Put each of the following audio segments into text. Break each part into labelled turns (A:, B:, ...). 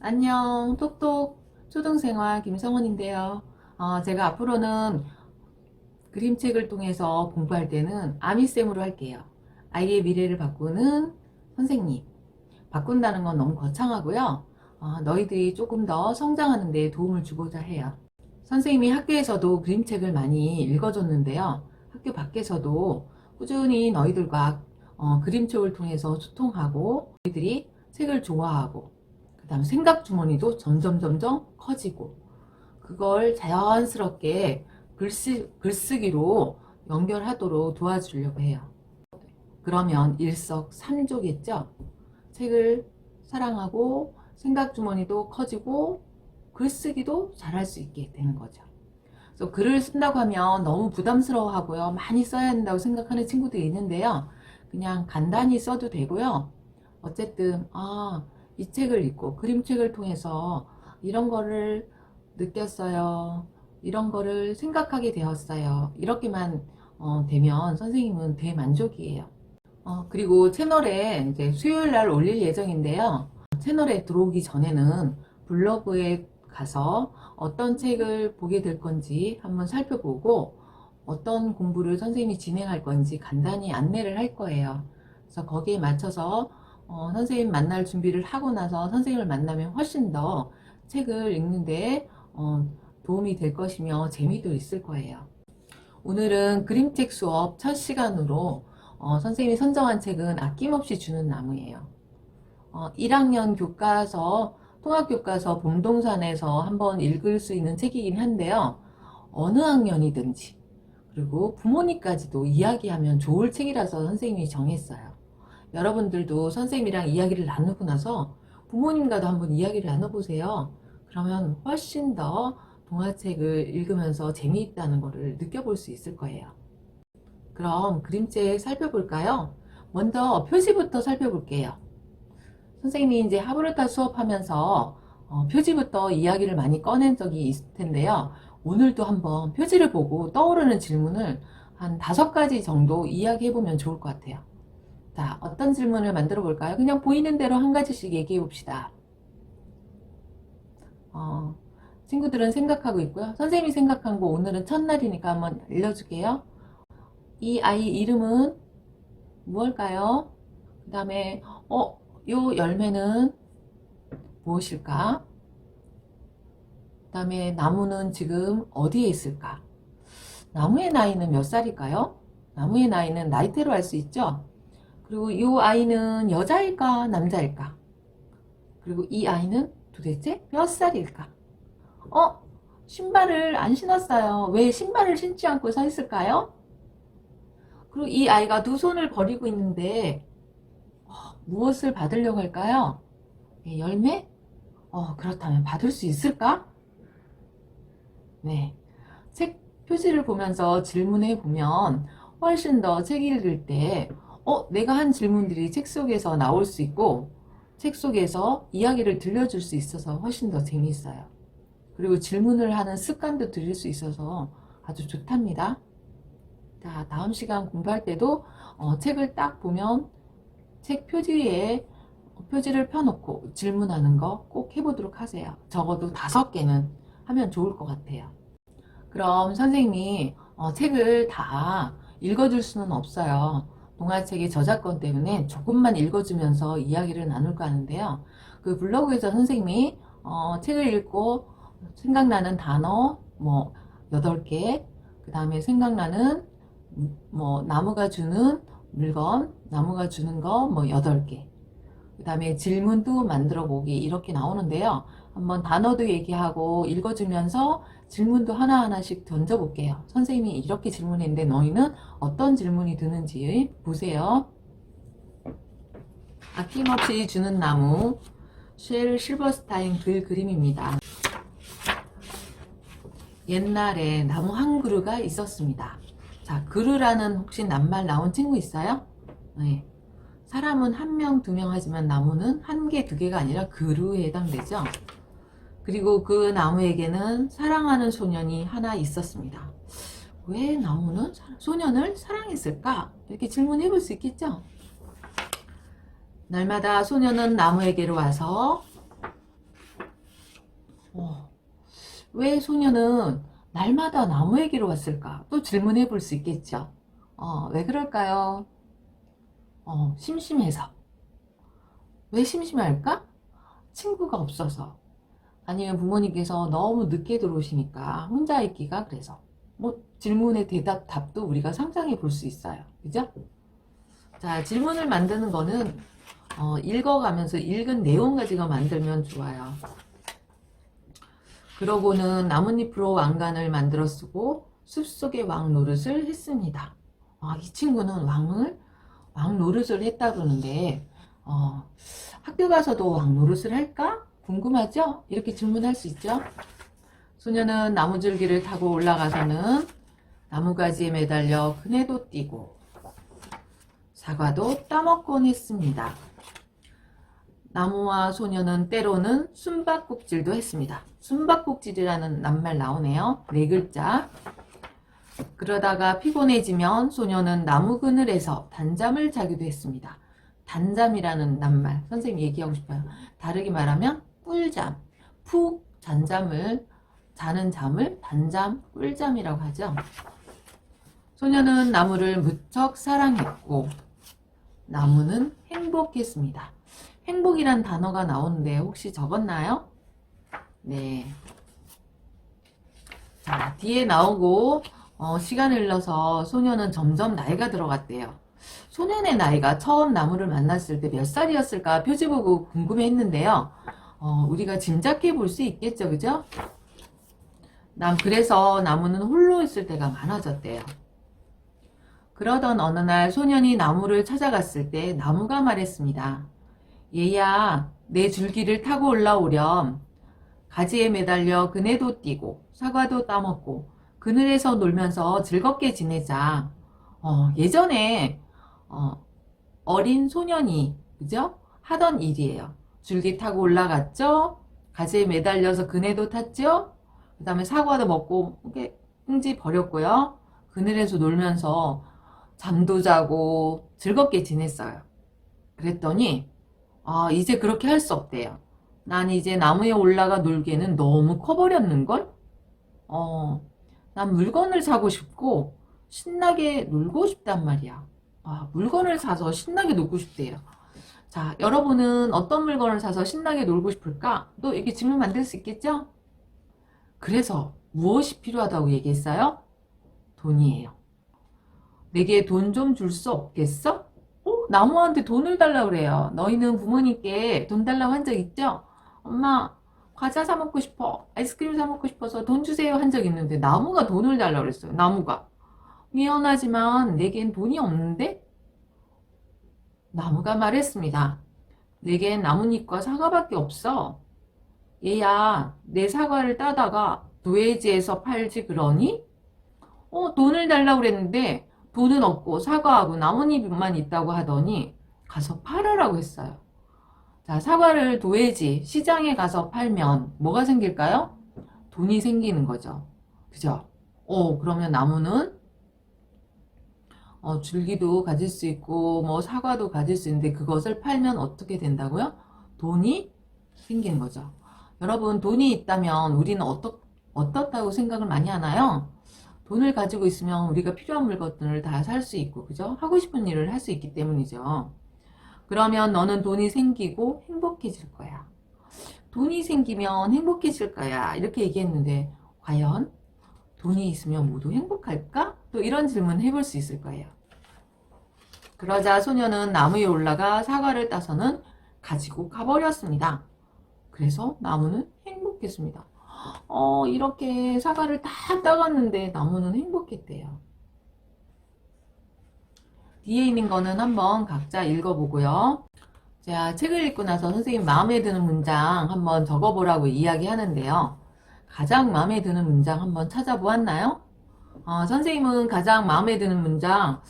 A: 안녕, 톡톡 초등생활 김성원인데요. 제가 앞으로는 그림책을 통해서 공부할 때는 아미쌤으로 할게요. 아이의 미래를 바꾸는 선생님. 바꾼다는 건 너무 거창하고요. 너희들이 조금 더 성장하는 데 도움을 주고자 해요. 선생님이 학교에서도 그림책을 많이 읽어줬는데요. 학교 밖에서도 꾸준히 너희들과 그림책을 통해서 소통하고 너희들이 책을 좋아하고 그 다음 생각 주머니도 점점 커지고 그걸 자연스럽게 글쓰기로 연결하도록 도와주려고 해요. 그러면 일석삼조겠죠? 책을 사랑하고 생각 주머니도 커지고 글쓰기도 잘할 수 있게 되는 거죠. 그래서 글을 쓴다고 하면 너무 부담스러워 하고요. 많이 써야 한다고 생각하는 친구들이 있는데요. 그냥 간단히 써도 되고요. 어쨌든 이 책을 읽고 그림책을 통해서 이런 거를 느꼈어요. 이런 거를 생각하게 되었어요. 이렇게만 되면 선생님은 대만족이에요. 그리고 채널에 이제 수요일 날 올릴 예정인데요. 채널에 들어오기 전에는 블로그에 가서 어떤 책을 보게 될 건지 한번 살펴보고 어떤 공부를 선생님이 진행할 건지 간단히 안내를 할 거예요. 그래서 거기에 맞춰서 선생님 만날 준비를 하고 나서 선생님을 만나면 훨씬 더 책을 읽는데 도움이 될 것이며 재미도 있을 거예요. 오늘은 그림책 수업 첫 시간으로 선생님이 선정한 책은 아낌없이 주는 나무예요. 1학년 교과서, 통합교과서 봉동산에서 한번 읽을 수 있는 책이긴 한데요. 어느 학년이든지 그리고 부모님까지도 이야기하면 좋을 책이라서 선생님이 정했어요. 여러분들도 선생님이랑 이야기를 나누고 나서 부모님과도 한번 이야기를 나눠보세요. 그러면 훨씬 더 동화책을 읽으면서 재미있다는 것을 느껴볼 수 있을 거예요. 그럼 그림책 살펴볼까요? 먼저 표지부터 살펴볼게요. 선생님이 이제 하브르타 수업하면서 표지부터 이야기를 많이 꺼낸 적이 있을 텐데요. 오늘도 한번 표지를 보고 떠오르는 질문을 한 5가지 정도 이야기해보면 좋을 것 같아요. 자, 어떤 질문을 만들어 볼까요? 그냥 보이는 대로 한 가지씩 얘기해 봅시다. 친구들은 생각하고 있고요. 선생님이 생각한 거 오늘은 첫날이니까 한번 알려줄게요. 이 아이 이름은 무엇일까요? 그 다음에 요 열매는 무엇일까? 그 다음에 나무는 지금 어디에 있을까? 나무의 나이는 몇 살일까요? 나무의 나이는 나이대로 알 수 있죠? 그리고 이 아이는 여자일까 남자일까? 그리고 이 아이는 도대체 몇 살일까? 신발을 안 신었어요. 왜 신발을 신지 않고 서 있을까요? 그리고 이 아이가 두 손을 벌이고 있는데 무엇을 받으려고 할까요? 열매? 그렇다면 받을 수 있을까? 네. 책 표지를 보면서 질문해 보면 훨씬 더 책 읽을 때 내가 한 질문들이 책 속에서 나올 수 있고 책 속에서 이야기를 들려줄 수 있어서 훨씬 더 재미있어요. 그리고 질문을 하는 습관도 들일 수 있어서 아주 좋답니다. 자, 다음 시간 공부할 때도 책을 딱 보면 책 표지에 표지를 펴놓고 질문하는 거 꼭 해보도록 하세요. 적어도 5개는 하면 좋을 것 같아요. 그럼 선생님이 책을 다 읽어줄 수는 없어요. 동화책의 저작권 때문에 조금만 읽어주면서 이야기를 나눌까 하는데요. 그 블로그에서 선생님이 책을 읽고 생각나는 단어 8개, 그 다음에 생각나는 나무가 주는 물건, 나무가 주는 거 8개, 그 다음에 질문도 만들어 보기 이렇게 나오는데요. 한번 단어도 얘기하고 읽어주면서 질문도 하나하나씩 던져볼게요. 선생님이 이렇게 질문했는데 너희는 어떤 질문이 드는지 보세요. 아낌없이 주는 나무, 쉘 실버스타인 글 그림입니다. 옛날에 나무 한 그루가 있었습니다. 자, 그루라는 혹시 낱말 나온 친구 있어요? 네. 사람은 1명, 2명 하지만 나무는 1개, 2개가 아니라 그루에 해당되죠. 그리고 그 나무에게는 사랑하는 소년이 하나 있었습니다. 왜 나무는 소년을 사랑했을까? 이렇게 질문해 볼 수 있겠죠? 날마다 소년은 나무에게로 와서 왜 소녀는 날마다 나무에게로 왔을까? 또 질문해 볼 수 있겠죠. 왜 그럴까요? 심심해서. 왜 심심할까? 친구가 없어서. 아니면 부모님께서 너무 늦게 들어오시니까 혼자 있기가 그래서. 뭐 질문의 답도 우리가 상상해 볼 수 있어요. 그죠? 자, 질문을 만드는 거는 읽어가면서 읽은 내용 가지고 만들면 좋아요. 그러고는 나뭇잎으로 왕관을 만들어 쓰고 숲속의 왕 노릇을 했습니다. 이 친구는 왕 노릇을 했다 그러는데 학교 가서도 왕 노릇을 할까? 궁금하죠? 이렇게 질문할 수 있죠. 소녀는 나무줄기를 타고 올라가서는 나무가지에 매달려 그네도 뛰고 사과도 따먹곤 했습니다. 나무와 소녀는 때로는 숨바꼭질도 했습니다. 숨바꼭질이라는 낱말 나오네요. 네 글자. 그러다가 피곤해지면 소녀는 나무 그늘에서 단잠을 자기도 했습니다. 단잠이라는 낱말 선생님 얘기하고 싶어요. 다르게 말하면 꿀잠, 푹 잔잠을 자는 잠을 단잠, 꿀잠이라고 하죠. 소녀는 나무를 무척 사랑했고 나무는 행복했습니다. 행복이란 단어가 나오는데 혹시 적었나요? 네. 자, 뒤에 나오고 시간을 흘러서 소녀는 점점 나이가 들어갔대요. 소년의 나이가 처음 나무를 만났을 때 몇 살이었을까 표지 보고 궁금해했는데요. 우리가 짐작해 볼 수 있겠죠, 그죠? 그래서 나무는 홀로 있을 때가 많아졌대요. 그러던 어느 날 소년이 나무를 찾아갔을 때 나무가 말했습니다. 얘야, 내 줄기를 타고 올라오렴. 가지에 매달려 그네도 뛰고 사과도 따먹고 그늘에서 놀면서 즐겁게 지내자. 예전에 어린 소년이 그죠? 하던 일이에요. 줄기 타고 올라갔죠? 가지에 매달려서 그네도 탔죠? 그 다음에 사과도 먹고 흥지 버렸고요. 그늘에서 놀면서 잠도 자고 즐겁게 지냈어요. 그랬더니 이제 그렇게 할 수 없대요. 난 이제 나무에 올라가 놀기에는 너무 커버렸는걸? 난 물건을 사고 싶고 신나게 놀고 싶단 말이야. 물건을 사서 신나게 놀고 싶대요. 자, 여러분은 어떤 물건을 사서 신나게 놀고 싶을까? 또 이렇게 질문 만들 수 있겠죠? 그래서 무엇이 필요하다고 얘기했어요? 돈이에요. 내게 돈 좀 줄 수 없겠어? 나무한테 돈을 달라고 그래요. 너희는 부모님께 돈 달라고 한 적 있죠? 엄마, 과자 사 먹고 싶어. 아이스크림 사 먹고 싶어서 돈 주세요 한 적 있는데 나무가 돈을 달라고 그랬어요. 나무가. 미안하지만 내겐 돈이 없는데? 나무가 말했습니다. 내겐 나뭇잎과 사과밖에 없어. 얘야, 내 사과를 따다가 도예지에서 팔지 그러니? 돈을 달라고 그랬는데 돈은 없고 사과하고 나뭇잎만 있다고 하더니 가서 팔으라고 했어요. 자, 사과를 도예지, 시장에 가서 팔면 뭐가 생길까요? 돈이 생기는 거죠. 그죠? 그러면 나무는 줄기도 가질 수 있고 뭐 사과도 가질 수 있는데 그것을 팔면 어떻게 된다고요? 돈이 생기는 거죠. 여러분 돈이 있다면 우리는 어떻다고 생각을 많이 하나요? 돈을 가지고 있으면 우리가 필요한 물건들을 다 살 수 있고 그죠? 하고 싶은 일을 할 수 있기 때문이죠. 그러면 너는 돈이 생기고 행복해질 거야. 돈이 생기면 행복해질 거야. 이렇게 얘기했는데 과연 돈이 있으면 모두 행복할까? 또 이런 질문 해볼 수 있을 거예요. 그러자 소녀는 나무에 올라가 사과를 따서는 가지고 가버렸습니다. 그래서 나무는 행복했습니다. 이렇게 사과를 다 따갔는데 나무는 행복했대요. 뒤에 있는 거는 한번 각자 읽어보고요. 자, 책을 읽고 나서 선생님 마음에 드는 문장 한번 적어보라고 이야기하는데요. 가장 마음에 드는 문장 한번 찾아보았나요? 선생님은 가장 마음에 드는 문장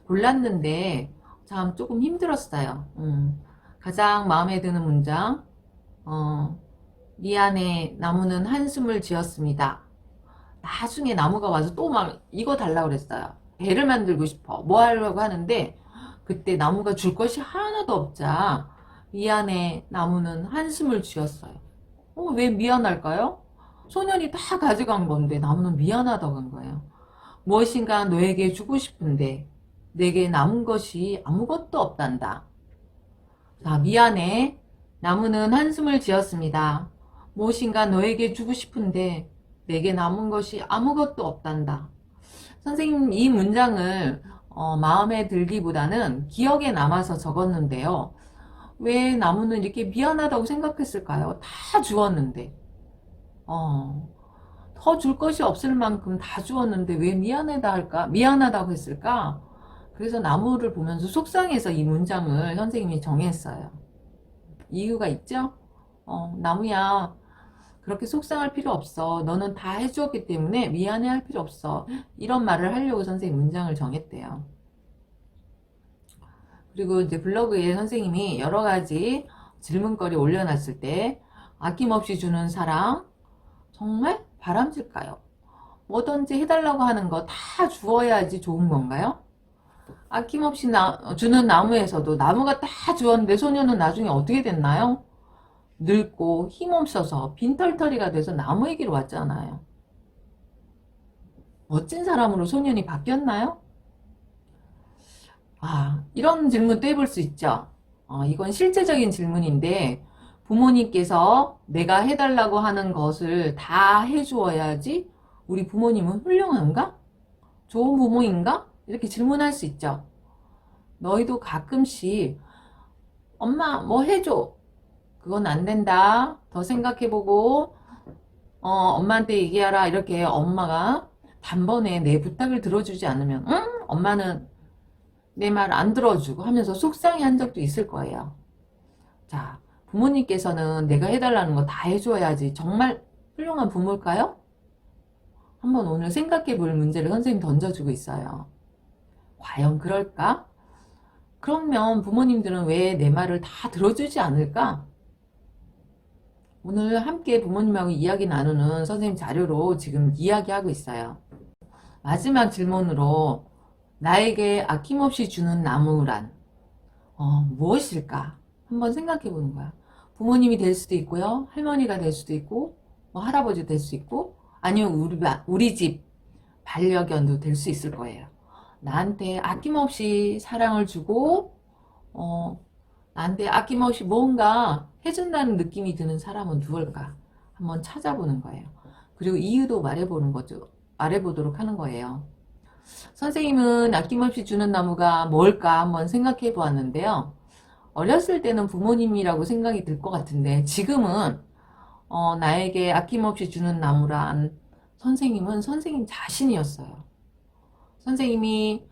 A: 골랐는데 참 조금 힘들었어요. 가장 마음에 드는 문장 미안해 나무는 한숨을 지었습니다. 나중에 나무가 와서 또 막 이거 달라고 그랬어요. 배를 만들고 싶어. 뭐 하려고 하는데 그때 나무가 줄 것이 하나도 없자 미안해 나무는 한숨을 쥐었어요. 왜 미안할까요? 소년이 다 가져간 건데 나무는 미안하다고 한 거예요. 무엇인가 너에게 주고 싶은데 내게 남은 것이 아무것도 없단다. 자, 미안해. 나무는 한숨을 지었습니다. 무엇인가 너에게 주고 싶은데 내게 남은 것이 아무것도 없단다. 선생님 이 문장을 마음에 들기보다는 기억에 남아서 적었는데요. 왜 나무는 이렇게 미안하다고 생각했을까요? 다 주었는데. 더 줄 것이 없을 만큼 다 주었는데 왜 미안하다 할까? 미안하다고 했을까? 그래서 나무를 보면서 속상해서 이 문장을 선생님이 정했어요. 이유가 있죠? 나무야, 그렇게 속상할 필요 없어. 너는 다 해주었기 때문에 미안해 할 필요 없어. 이런 말을 하려고 선생님 문장을 정했대요. 그리고 이제 블로그에 선생님이 여러 가지 질문거리 올려놨을 때 아낌없이 주는 사랑 정말 바람직할까요? 뭐든지 해달라고 하는 거 다 주어야지 좋은 건가요? 아낌없이 주는 나무에서도 나무가 다 주었는데 소녀는 나중에 어떻게 됐나요? 늙고 힘없어서 빈털터리가 돼서 나무에게로 왔잖아요. 멋진 사람으로 소년이 바뀌었나요? 이런 질문도 해볼 수 있죠. 이건 실제적인 질문인데 부모님께서 내가 해달라고 하는 것을 다 해주어야지 우리 부모님은 훌륭한가? 좋은 부모인가? 이렇게 질문할 수 있죠. 너희도 가끔씩 엄마 뭐 해줘. 그건 안 된다. 더 생각해보고 엄마한테 얘기하라. 이렇게 엄마가 단번에 내 부탁을 들어주지 않으면 엄마는 내 말 안 들어주고 하면서 속상해한 적도 있을 거예요. 자, 부모님께서는 내가 해달라는 거 다 해줘야지 정말 훌륭한 부모일까요? 한번 오늘 생각해 볼 문제를 선생님 던져주고 있어요. 과연 그럴까? 그러면 부모님들은 왜 내 말을 다 들어주지 않을까? 오늘 함께 부모님하고 이야기 나누는 선생님 자료로 지금 이야기하고 있어요. 마지막 질문으로 나에게 아낌없이 주는 나무란 무엇일까? 한번 생각해 보는 거야. 부모님이 될 수도 있고요. 할머니가 될 수도 있고 할아버지 될 수 있고 아니면 우리 집 반려견도 될 수 있을 거예요. 나한테 아낌없이 사랑을 주고 나한테 아낌없이 뭔가 해준다는 느낌이 드는 사람은 누굴까? 한번 찾아보는 거예요. 그리고 이유도 말해보는 거죠. 말해보도록 하는 거예요. 선생님은 아낌없이 주는 나무가 뭘까 한번 생각해 보았는데요. 어렸을 때는 부모님이라고 생각이 들 것 같은데 지금은 나에게 아낌없이 주는 나무란 선생님은 선생님 자신이었어요. 선생님이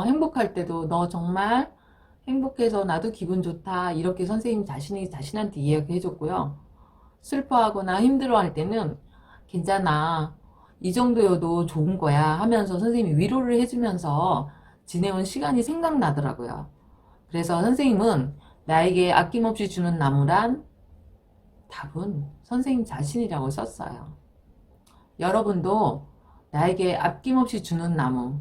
A: 행복할 때도 너 정말 행복해서 나도 기분 좋다 이렇게 선생님 자신이 자신한테 이야기해 줬고요. 슬퍼하거나 힘들어할 때는 괜찮아 이 정도여도 좋은 거야 하면서 선생님이 위로를 해주면서 지내온 시간이 생각나더라고요. 그래서 선생님은 나에게 아낌없이 주는 나무란 답은 선생님 자신이라고 썼어요. 여러분도 나에게 아낌없이 주는 나무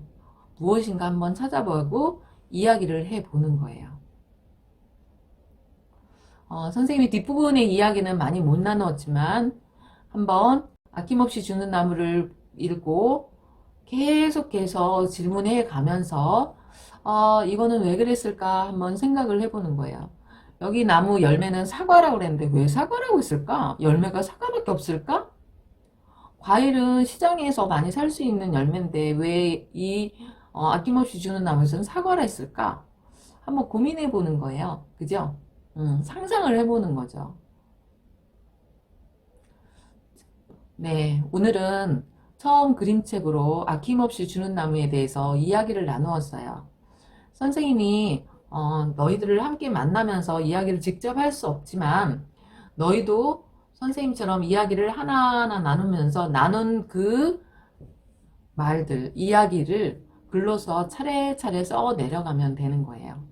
A: 무엇인가 한번 찾아보고 이야기를 해보는 거예요. 선생님이 뒷부분의 이야기는 많이 못 나누었지만 한번 아낌없이 주는 나무를 읽고 계속해서 질문해 가면서 이거는 왜 그랬을까 한번 생각을 해보는 거예요. 여기 나무 열매는 사과라고 그랬는데 왜 사과라고 했을까? 열매가 사과밖에 없을까? 과일은 시장에서 많이 살 수 있는 열매인데 왜 이 아낌없이 주는 나무에서는 사과라 했을까? 한번 고민해 보는 거예요. 그죠? 상상을 해보는 거죠. 네, 오늘은 처음 그림책으로 아낌없이 주는 나무에 대해서 이야기를 나누었어요. 선생님이 너희들을 함께 만나면서 이야기를 직접 할 수 없지만 너희도 선생님처럼 이야기를 하나하나 나누면서 나눈 그 말들, 이야기를 글로서 차례차례 써 내려가면 되는 거예요.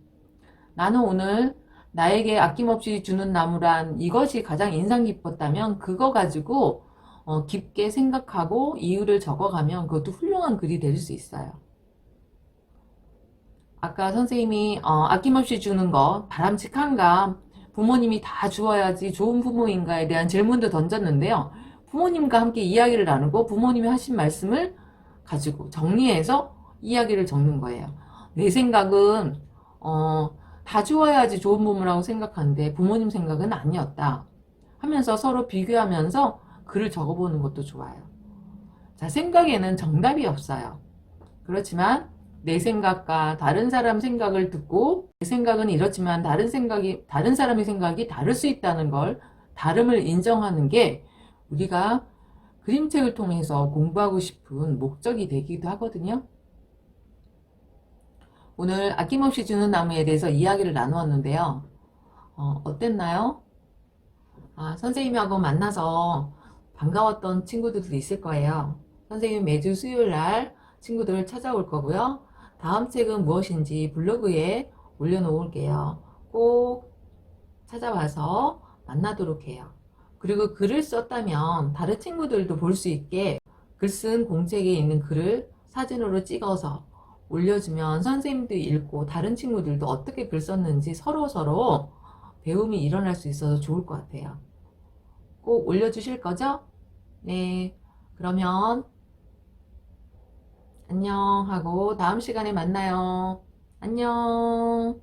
A: 나는 오늘 나에게 아낌없이 주는 나무란 이것이 가장 인상 깊었다면 그거 가지고 깊게 생각하고 이유를 적어가면 그것도 훌륭한 글이 될 수 있어요. 아까 선생님이 아낌없이 주는 거 바람직한가? 부모님이 다 주어야지 좋은 부모인가에 대한 질문도 던졌는데요. 부모님과 함께 이야기를 나누고 부모님이 하신 말씀을 가지고 정리해서 이야기를 적는 거예요. 내 생각은 다 좋아야지 좋은 부모라고 생각하는데 부모님 생각은 아니었다 하면서 서로 비교하면서 글을 적어보는 것도 좋아요. 자, 생각에는 정답이 없어요. 그렇지만 내 생각과 다른 사람 생각을 듣고 내 생각은 이렇지만 다른 사람의 생각이 다를 수 있다는 걸, 다름을 인정하는 게 우리가 그림책을 통해서 공부하고 싶은 목적이 되기도 하거든요. 오늘 아낌없이 주는 나무에 대해서 이야기를 나누었는데요. 어땠나요? 선생님하고 만나서 반가웠던 친구들도 있을 거예요. 선생님 매주 수요일 날 친구들을 찾아올 거고요. 다음 책은 무엇인지 블로그에 올려놓을게요. 꼭 찾아와서 만나도록 해요. 그리고 글을 썼다면 다른 친구들도 볼 수 있게 글 쓴 공책에 있는 글을 사진으로 찍어서 올려주면 선생님도 읽고 다른 친구들도 어떻게 글 썼는지 서로 배움이 일어날 수 있어서 좋을 것 같아요. 꼭 올려주실 거죠? 네. 그러면 안녕 하고 다음 시간에 만나요. 안녕.